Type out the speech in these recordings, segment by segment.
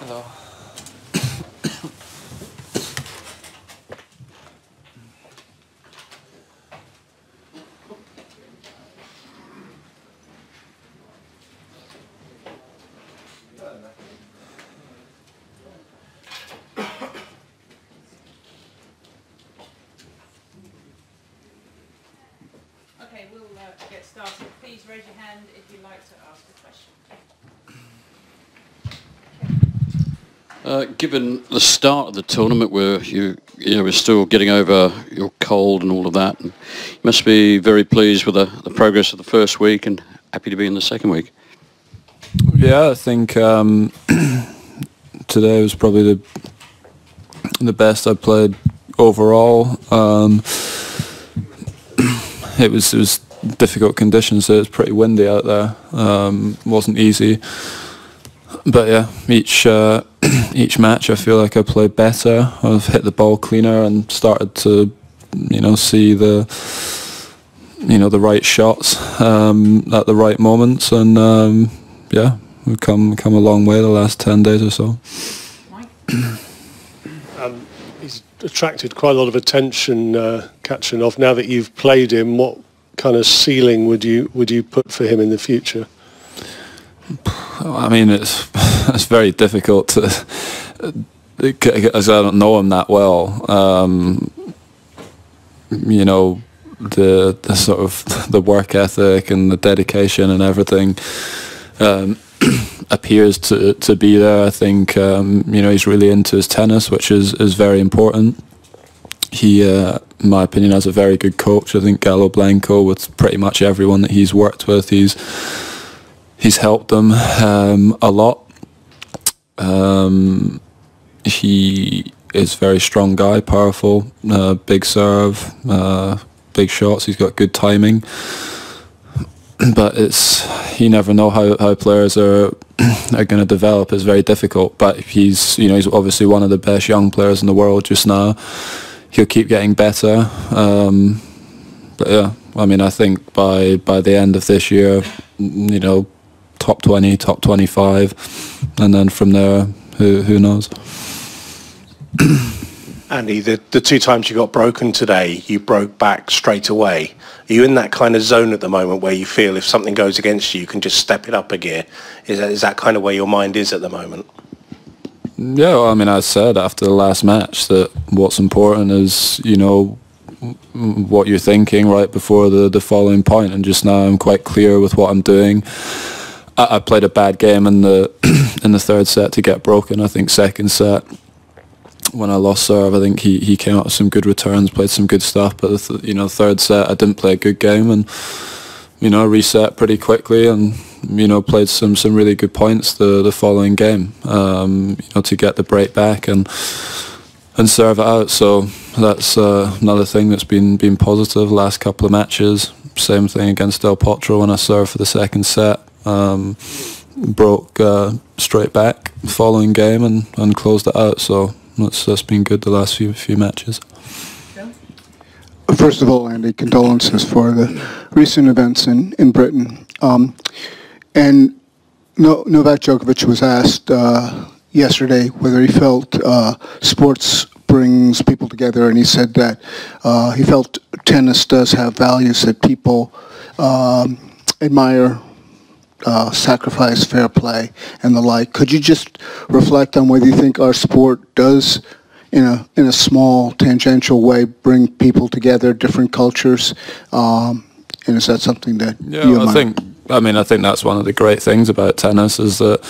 Hello. Okay, we'll get started. Please raise your hand if you'd like to ask a question. Given the start of the tournament where you were still getting over your cold and all of that, and you must be very pleased with the progress of the first week and happy to be in the second week. Yeah, I think today was probably the best I played overall. It was difficult conditions, so it was pretty windy out there. Wasn't easy, but yeah, each match I feel like I played better. I've hit the ball cleaner and started to, see the right shots at the right moments, and yeah, we've come a long way the last 10 days or so. He's attracted quite a lot of attention, Khachanov. Now that you've played him, what kind of ceiling would you put for him in the future? I mean, it's very difficult to, as I don't know him that well. The sort of the work ethic and the dedication and everything appears to be there. I think he's really into his tennis, which is very important. He, in my opinion, has a very good coach. I think Gallo Blanco, with pretty much everyone that he's worked with, he's helped them a lot. He is a very strong guy, powerful, big serve, big shots. He's got good timing. But you never know how players are going to develop. It's very difficult. But he's obviously one of the best young players in the world just now. He'll keep getting better. But yeah, I mean, I think by the end of this year, top 20, top 25, and then from there, who knows? Andy, the two times you got broken today, you broke back straight away. Are you in that kind of zone at the moment where you feel if something goes against you, you can just step it up a gear? Is that kind of where your mind is at the moment? Yeah, well, I mean, I said after the last match that what's important is, what you're thinking right before the following point, and just now I'm quite clear with what I'm doing. I played a bad game in the in the third set to get broken. I think second set, when I lost serve, I think he came out with some good returns, played some good stuff. But the third set, I didn't play a good game, and reset pretty quickly, and played some really good points the following game. To get the break back and serve it out. So that's another thing that's been positive the last couple of matches. Same thing against Del Potro when I served for the second set. Broke straight back the following game and closed it out. So that's been good the last few matches. First of all, Andy, condolences for the recent events in Britain. And Novak Djokovic was asked yesterday whether he felt sports brings people together, and he said that he felt tennis does have values that people admire, sacrifice, fair play, and the like. Could you just reflect on whether you think our sport does, in a small tangential way, bring people together, different cultures, and is that something that you admire? I think that's one of the great things about tennis is that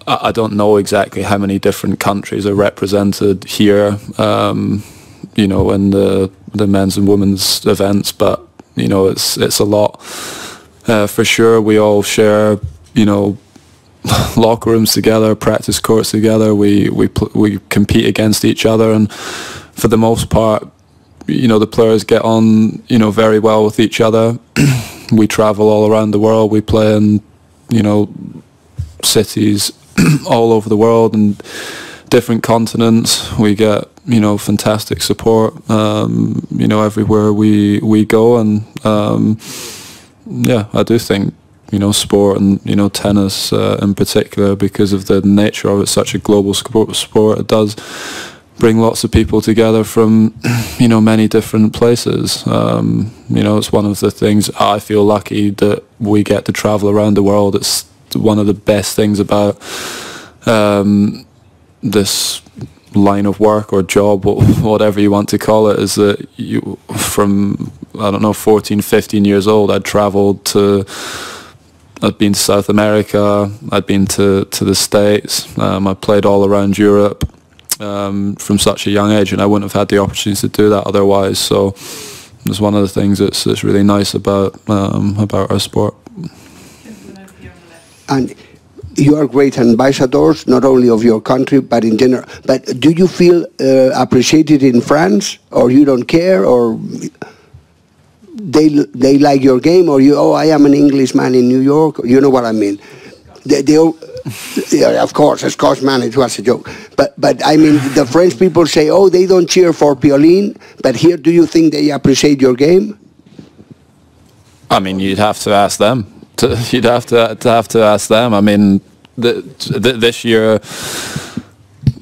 I don't know exactly how many different countries are represented here, in the men's and women's events, but it's a lot. For sure, we all share, locker rooms together, practice courts together. We compete against each other, and for the most part, the players get on, very well with each other. We travel all around the world. We play in, cities all over the world and different continents. We get, fantastic support, everywhere we go. And, yeah, I do think, sport, and tennis in particular, because of the nature of it, such a global sport. It does bring lots of people together from many different places. It's one of the things I feel lucky that we get to travel around the world. It's one of the best things about this line of work or job, whatever you want to call it, is that you, from 14, 15 years old, I'd been to South America, I'd been to the States, I played all around Europe from such a young age, and I wouldn't have had the opportunity to do that otherwise. So it's one of the things that's really nice about our sport. And you are great ambassadors, not only of your country, but in general. But do you feel appreciated in France, or you don't care, or they like your game, or you, I am an Englishman in New York, you know what I mean? They all, yeah, of course, man, it was a joke. But I mean, the French people say, they don't cheer for Piolín, but here, do you think they appreciate your game? I mean, you'd have to ask them. You'd have to ask them. I mean, this year,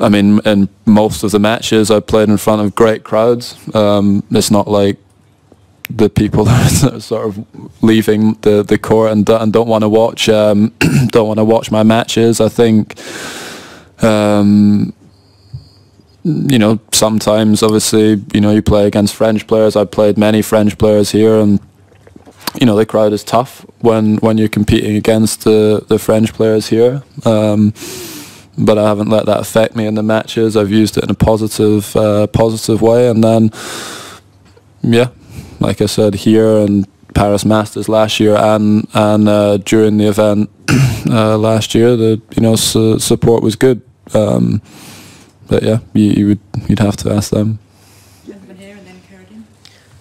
I mean, in most of the matches, I played in front of great crowds. It's not like the people that are sort of leaving the court and don't want to watch my matches. I think sometimes, obviously, you play against French players. I've played many French players here, and the crowd is tough when you're competing against the French players here. But I haven't let that affect me in the matches. I've used it in a positive way, and then like I said, here and Paris Masters last year, and during the event last year, the support was good. But yeah, you'd have to ask them.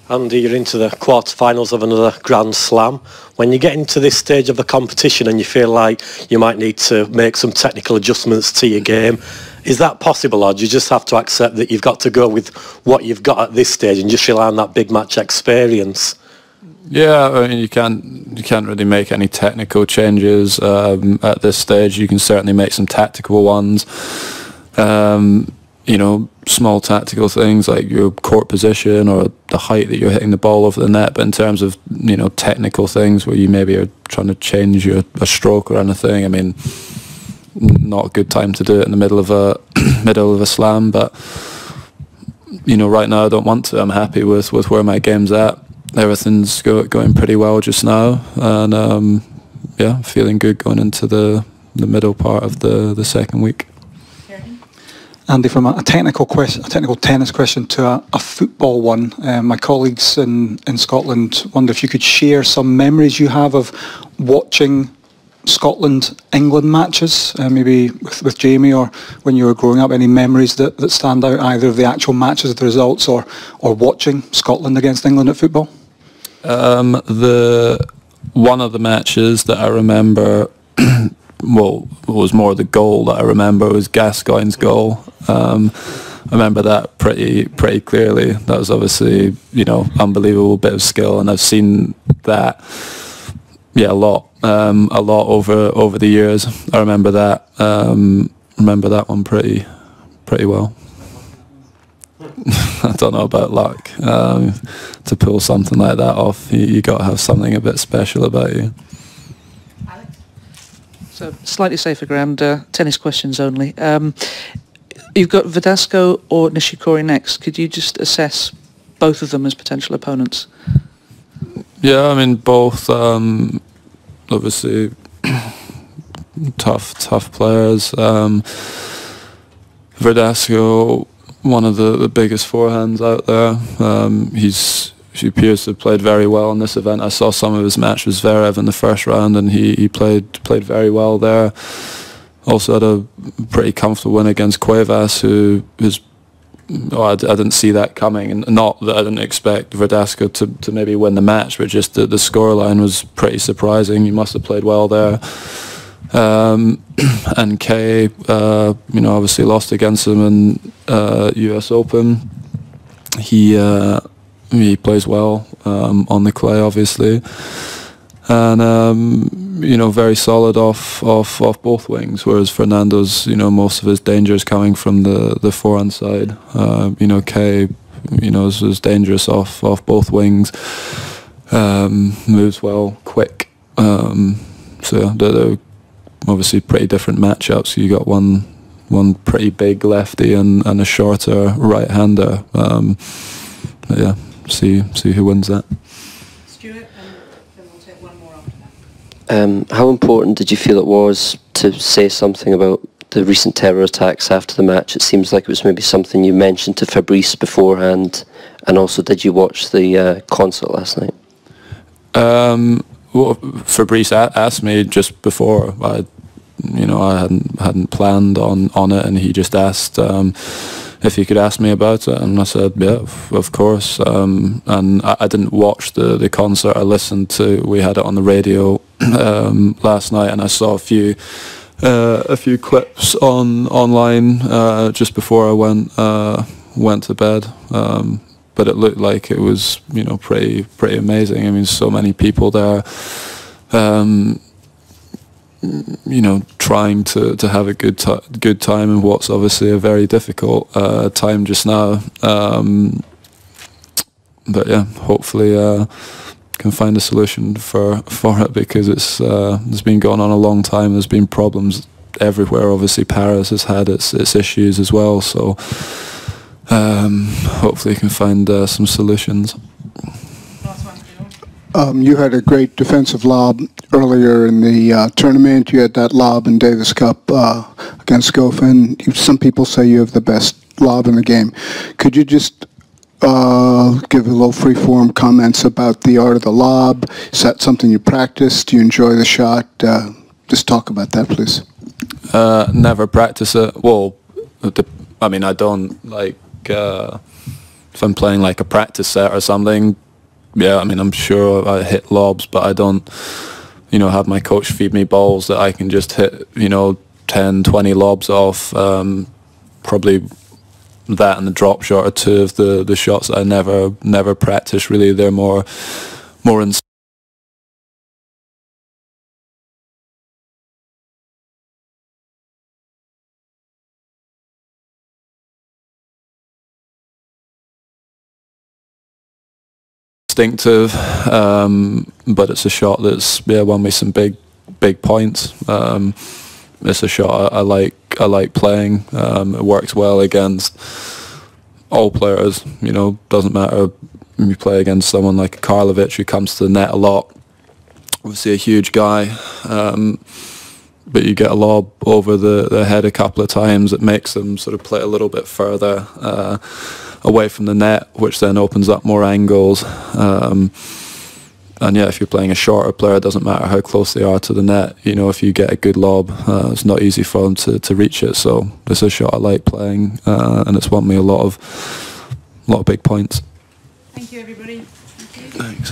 Andy, you're into the quarterfinals of another Grand Slam. When you get into this stage of the competition and you feel like you might need to make some technical adjustments to your game, is that possible, or do you just have to accept that you've got to go with what you've got at this stage and just rely on that big match experience? Yeah, I mean, you can't really make any technical changes at this stage. You can certainly make some tactical ones. Small tactical things like your court position or the height that you're hitting the ball over the net. But in terms of technical things where you maybe are trying to change a stroke or anything, I mean, not a good time to do it in the middle of a slam. But right now I don't want to. I'm happy with where my game's at. Everything's going pretty well just now, and feeling good going into the middle part of the second week. Andy, from a technical tennis question to a football one, my colleagues in Scotland wonder if you could share some memories you have of watching Scotland-England matches, maybe with Jamie, or when you were growing up, any memories that stand out, either of the actual matches, the results, or watching Scotland against England at football? One of the matches that I remember, well, it was more the goal that I remember, was Gascoigne's goal. I remember that pretty clearly. That was obviously, unbelievable bit of skill, and I've seen that, a lot over the years. I remember that. Remember that one pretty well. I don't know about luck. To pull something like that off, you got to have something a bit special about you. So slightly safer ground, tennis questions only. You've got Verdasco or Nishikori next. Could you just assess both of them as potential opponents? Yeah, I mean, both obviously tough players. Verdasco, one of the biggest forehands out there. He appears to have played very well in this event. I saw some of his match with Zverev in the first round, and he played very well there. Also had a pretty comfortable win against Cuevas, who is, I didn't see that coming, and not that I didn't expect Verdasco to maybe win the match, but just the scoreline was pretty surprising. He must have played well there. And Kay, obviously lost against him in US Open. He plays well on the clay, obviously, and you know, very solid off both wings, whereas Fernando's, you know, most of his danger is coming from the forehand side. You know, Kay, you know, is dangerous off both wings. Moves well, quick. So yeah, they're obviously pretty different matchups. You got one pretty big lefty and a shorter right-hander. But yeah, see who wins that. Stuart, and then we'll take one more after that. How important did you feel it was to say something about the recent terror attacks after the match? It seems like it was maybe something you mentioned to Fabrice beforehand, and also did you watch the concert last night? Well, Fabrice asked me just before. I hadn't planned on it, and he just asked if he could ask me about it, and I said, yeah, of course. And I didn't watch the concert. I listened to. We had it on the radio last night, and I saw a few clips online just before I went to bed. But it looked like it was, you know, pretty amazing. I mean, so many people there, you know, trying to have a good time in what's obviously a very difficult time just now. But yeah, hopefully can find a solution for it, because it's been going on a long time. There's been problems everywhere. Obviously, Paris has had its issues as well. So. Hopefully you can find some solutions. You had a great defensive lob earlier in the tournament. You had that lob in Davis Cup against Goffin. Some people say you have the best lob in the game. Could you just give a little free-form comments about the art of the lob? Is that something you practice? Do you enjoy the shot? Just talk about that, please. Never practice it. Well, I mean, I don't like. If I'm playing like a practice set or something, yeah, I mean, I'm sure I hit lobs, but I don't, you know, have my coach feed me balls that I can just hit, you know, 10, 20 lobs off. Probably that and the drop shot are two of the shots that I never practice really. They're more instinctive, but it's a shot that's won me some big points. It's a shot I like playing. It works well against all players. You know, doesn't matter if you play against someone like Karlovic who comes to the net a lot. Obviously a huge guy, but you get a lob over the head a couple of times. It makes them sort of play a little bit further away from the net, which then opens up more angles. And yeah, if you're playing a shorter player, it doesn't matter how close they are to the net. You know, if you get a good lob, it's not easy for them to reach it. So this is a shot I like playing, and it's won me a lot of big points. Thank you, everybody. Thank you. Thanks.